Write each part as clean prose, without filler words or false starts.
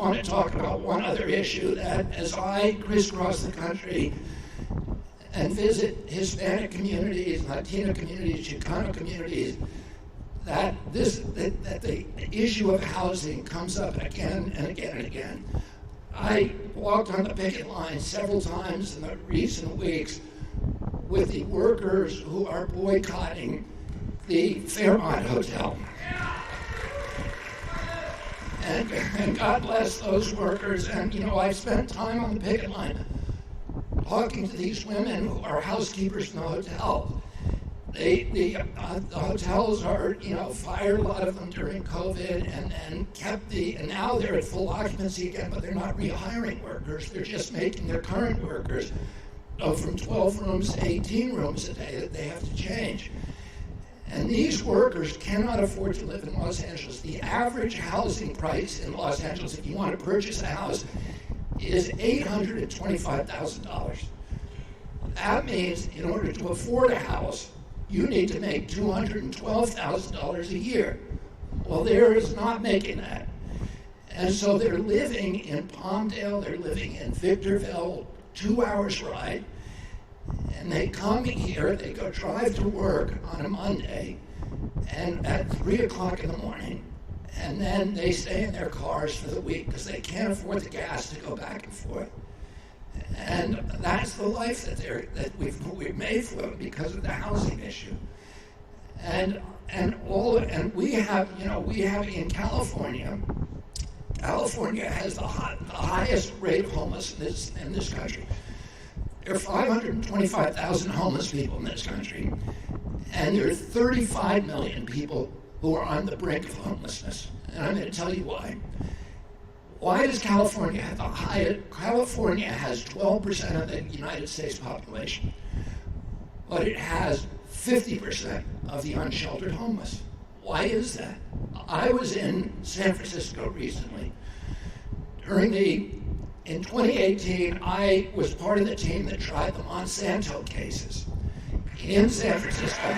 want to talk about one other issue that as I crisscross the country and visit Hispanic communities, Latino communities, Chicano communities, that the issue of housing comes up again and again and again. I walked on the picket line several times in the recent weeks with the workers who are boycotting the Fairmont Hotel. And God bless those workers. And I spent time on the picket line talking to these women who are housekeepers in the hotel. The hotels are, fired a lot of them during COVID and now they're at full occupancy again, but they're not rehiring workers. They're just making their current workers go from 12 rooms to 18 rooms a day that they have to change. And these workers cannot afford to live in Los Angeles. The average housing price in Los Angeles, if you want to purchase a house, is $825,000. That means in order to afford a house, you need to make $212,000 a year. Well, they're not making that. And so they're living in Palmdale, they're living in Victorville, 2 hours ride, and they come here, they go drive to work on a Monday, and at 3 o'clock in the morning, and then they stay in their cars for the week because they can't afford the gas to go back and forth. And that's the life that we've made for them because of the housing issue. And we have in California has the highest rate of homelessness in this country. There are 525,000 homeless people in this country, and there are 35 million people who are on the brink of homelessness. And I'm going to tell you why. Why does California have the highest? California has 12% of the United States population, but it has 50% of the unsheltered homeless. Why is that? I was in San Francisco recently. In 2018, I was part of the team that tried the Monsanto cases in San Francisco.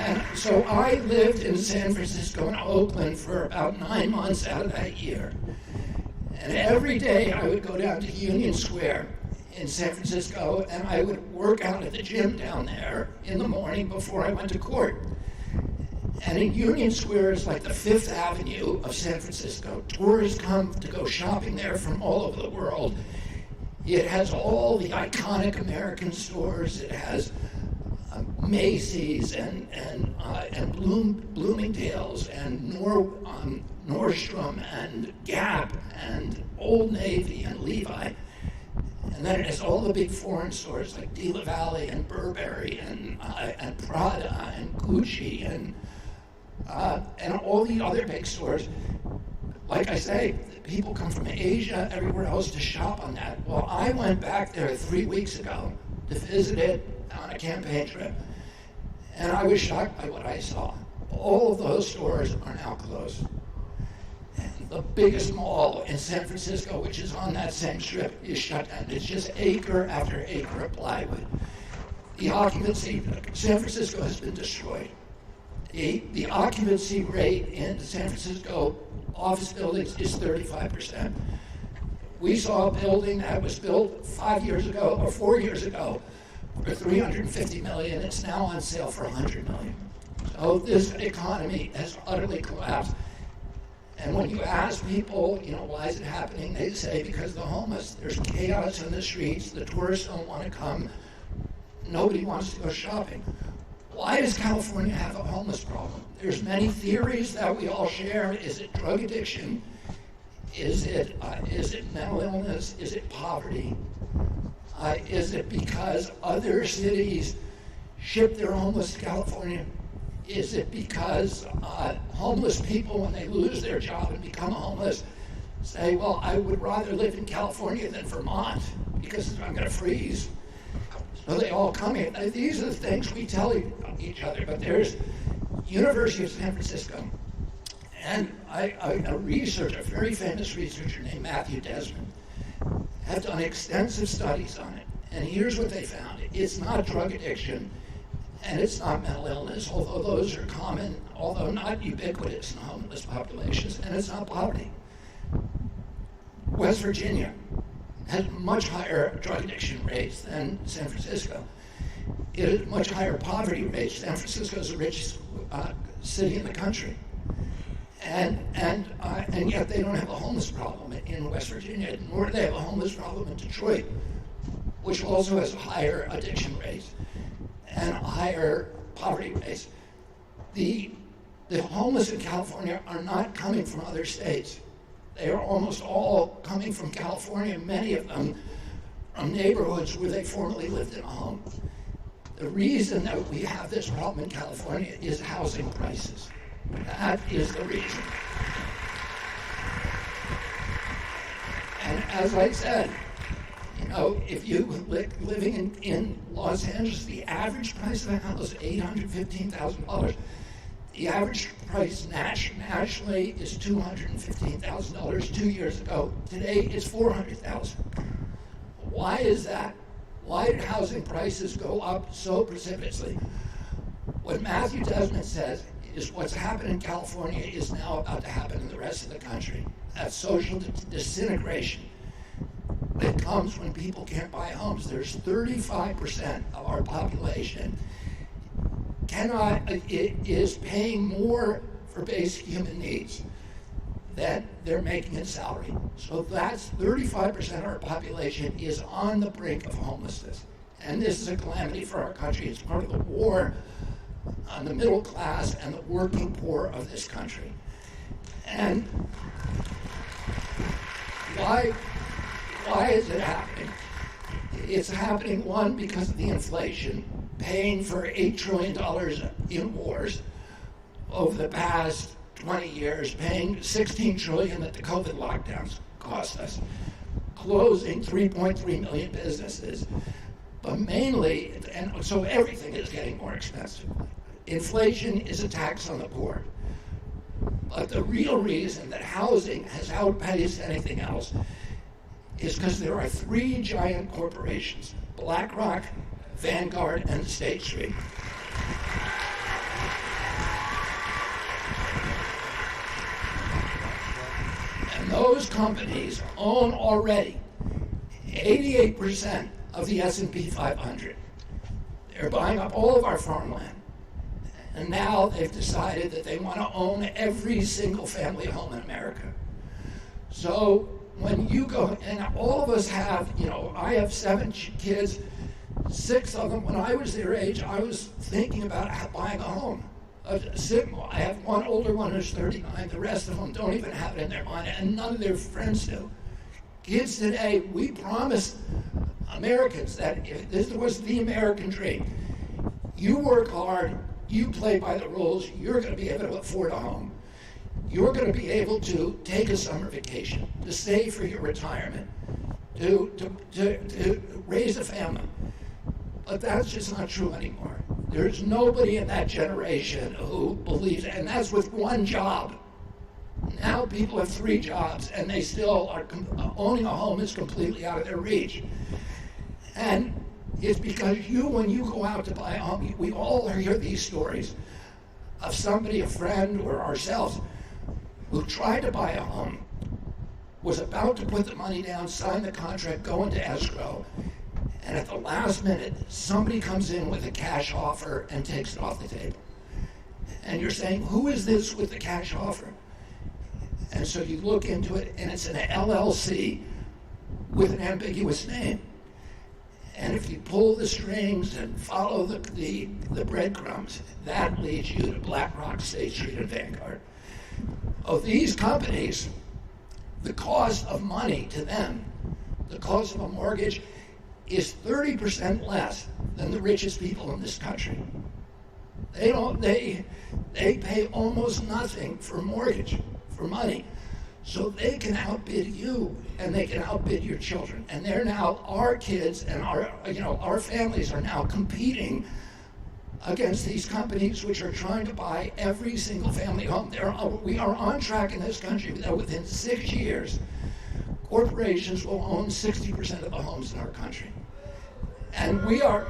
And so I lived in San Francisco and Oakland for about 9 months out of that year. And every day I would go down to Union Square in San Francisco and I would work out at the gym down there in the morning before I went to court. And in Union Square is like the Fifth Avenue of San Francisco. Tourists come to go shopping there from all over the world. It has all the iconic American stores. It has Macy's and Bloomingdale's and Nordstrom and Gap and Old Navy and Levi. And then it has all the big foreign stores like De La Valle and Burberry and Prada and Gucci and all the other big stores. Like I say, people come from Asia, everywhere else to shop on that. Well, I went back there 3 weeks ago to visit it on a campaign trip, and I was shocked by what I saw. All of those stores are now closed. And the biggest mall in San Francisco, which is on that same strip, is shut down. It's just acre after acre of plywood. The occupancy, San Francisco has been destroyed. The occupancy rate in San Francisco office buildings is 35%. We saw a building that was built 5 years ago or 4 years ago for $350 million. It's now on sale for $100 million. So this economy has utterly collapsed. And when you ask people, why is it happening? They say because of the homeless. There's chaos in the streets. The tourists don't want to come. Nobody wants to go shopping. Why does California have a homeless problem? There's many theories that we all share. Is it drug addiction? Is it mental illness? Is it poverty? Is it because other cities ship their homeless to California? Is it because homeless people, when they lose their job and become homeless, say, well, I would rather live in California than Vermont because I'm going to freeze? So they all come here. These are the things we tell each other. But there's University of San Francisco, and a very famous researcher named Matthew Desmond, have done extensive studies on it. And here's what they found. It's not drug addiction, And it's not mental illness, although those are common, although not ubiquitous in homeless populations, and it's not poverty. West Virginia has much higher drug addiction rates than San Francisco. It has much higher poverty rates. San Francisco is the richest city in the country. And yet they don't have a homeless problem in West Virginia, nor do they have a homeless problem in Detroit, which also has higher addiction rates and higher poverty rates. The homeless in California are not coming from other states. They are almost all coming from California, many of them from neighborhoods where they formerly lived in a home. The reason that we have this problem in California is housing prices. That is the reason. And as I said, you know, if you living in Los Angeles, the average price of a house is $815,000. The average price nationally is $215,000 2 years ago. Today it's $400,000. Why is that? Why did housing prices go up so precipitously? What Matthew Desmond says is what's happened in California is now about to happen in the rest of the country. That social disintegration that comes when people can't buy homes. There's 35% of our population is paying more for basic human needs than they're making in salary. So that's 35% of our population is on the brink of homelessness. And this is a calamity for our country. It's part of the war on the middle class and the working poor of this country. And why is it happening? It's happening, one, because of the inflation, paying for $8 trillion in wars over the past 20 years, paying $16 trillion that the COVID lockdowns cost us, closing 3.3 million businesses, but mainly, and so everything is getting more expensive. Inflation is a tax on the poor. But the real reason that housing has outpaced anything else is because there are three giant corporations, Blackrock, Vanguard, and State Street. And those companies own already 88% of the S&P 500. They're buying up all of our farmland. And now they've decided that they want to own every single family home in America. So when you go, and all of us have, you know, I have 7 kids, 6 of them, when I was their age, I was thinking about buying a home. I have one older one who's 39, the rest of them don't even have it in their mind, and none of their friends do. Kids today, we promised Americans that if this was the American dream. You work hard, you play by the rules, you're going to be able to afford a home. You're going to be able to take a summer vacation, to save for your retirement, to raise a family. But that's just not true anymore. There's nobody in that generation who believes, and that's with one job. Now people have 3 jobs, and they still are, owning a home is completely out of their reach. And it's because when you go out to buy a home, we all hear these stories of somebody, a friend or ourselves, who tried to buy a home, was about to put the money down, sign the contract, go into escrow, and at the last minute, somebody comes in with a cash offer and takes it off the table. And you're saying, who is this with the cash offer? And so you look into it, and it's an LLC with an ambiguous name. And if you pull the strings and follow the breadcrumbs, that leads you to Blackrock, State Street, and Vanguard. Of these companies, the cost of money to them, the cost of a mortgage, is 30% less than the richest people in this country. They pay almost nothing for mortgage, for money. So they can outbid you, and they can outbid your children. And they're now, our kids and our families are now competing against these companies which are trying to buy every single family home. We are on track in this country that within 6 years, corporations will own 60% of the homes in our country. And we are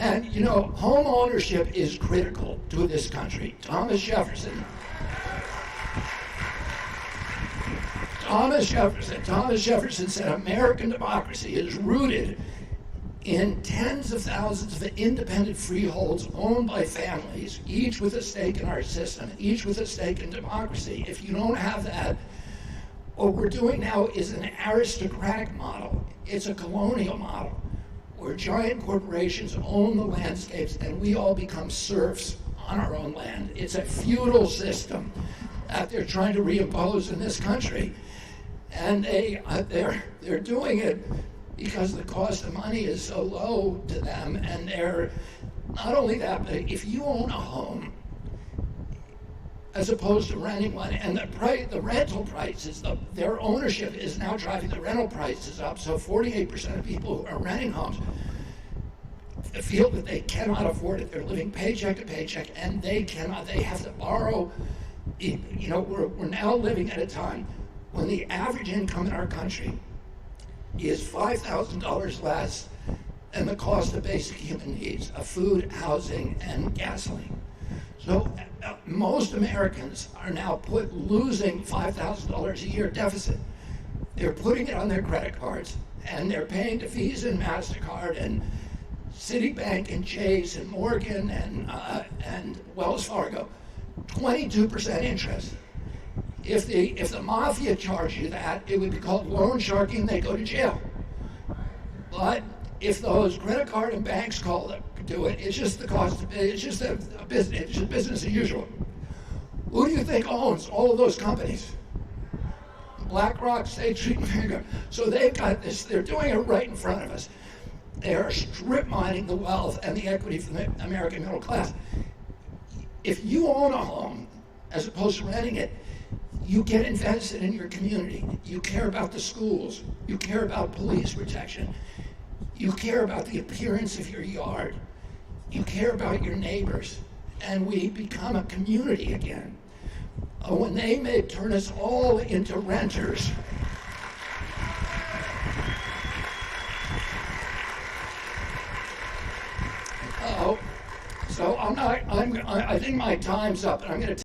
And you know, home ownership is critical to this country. Thomas Jefferson said American democracy is rooted in tens of thousands of independent freeholds owned by families, each with a stake in our system, each with a stake in democracy. If you don't have that, what we're doing now is an aristocratic model. It's a colonial model where giant corporations own the landscapes and we all become serfs on our own land. It's a feudal system that they're trying to reimpose in this country. And they're doing it because the cost of money is so low to them. And they're, not only that, but if you own a home, as opposed to renting one, and the rental prices, their ownership is now driving the rental prices up. So 48% of people who are renting homes feel that they cannot afford it. They're living paycheck to paycheck, and they have to borrow. You know, we're now living at a time when the average income in our country is $5,000 less than the cost of basic human needs of food, housing, and gasoline. So most Americans are now losing $5,000 a year deficit. They're putting it on their credit cards, and they're paying to Visa and MasterCard and Citibank and Chase and Morgan and Wells Fargo, 22% interest. If the mafia charged you that, it would be called loan sharking. They go to jail. But if those credit card and banks do it, it's just the cost. It's just a business. It's just business as usual. Who do you think owns all of those companies? Blackrock, State Street, and Vanguard. So they've got this. They're doing it right in front of us. They are strip mining the wealth and the equity from the American middle class. If you own a home, as opposed to renting it, you get invested in your community. You care about the schools. You care about police protection. You care about the appearance of your yard. You care about your neighbors. And we become a community again. When they may turn us all into renters, so I think my time's up, and I'm going to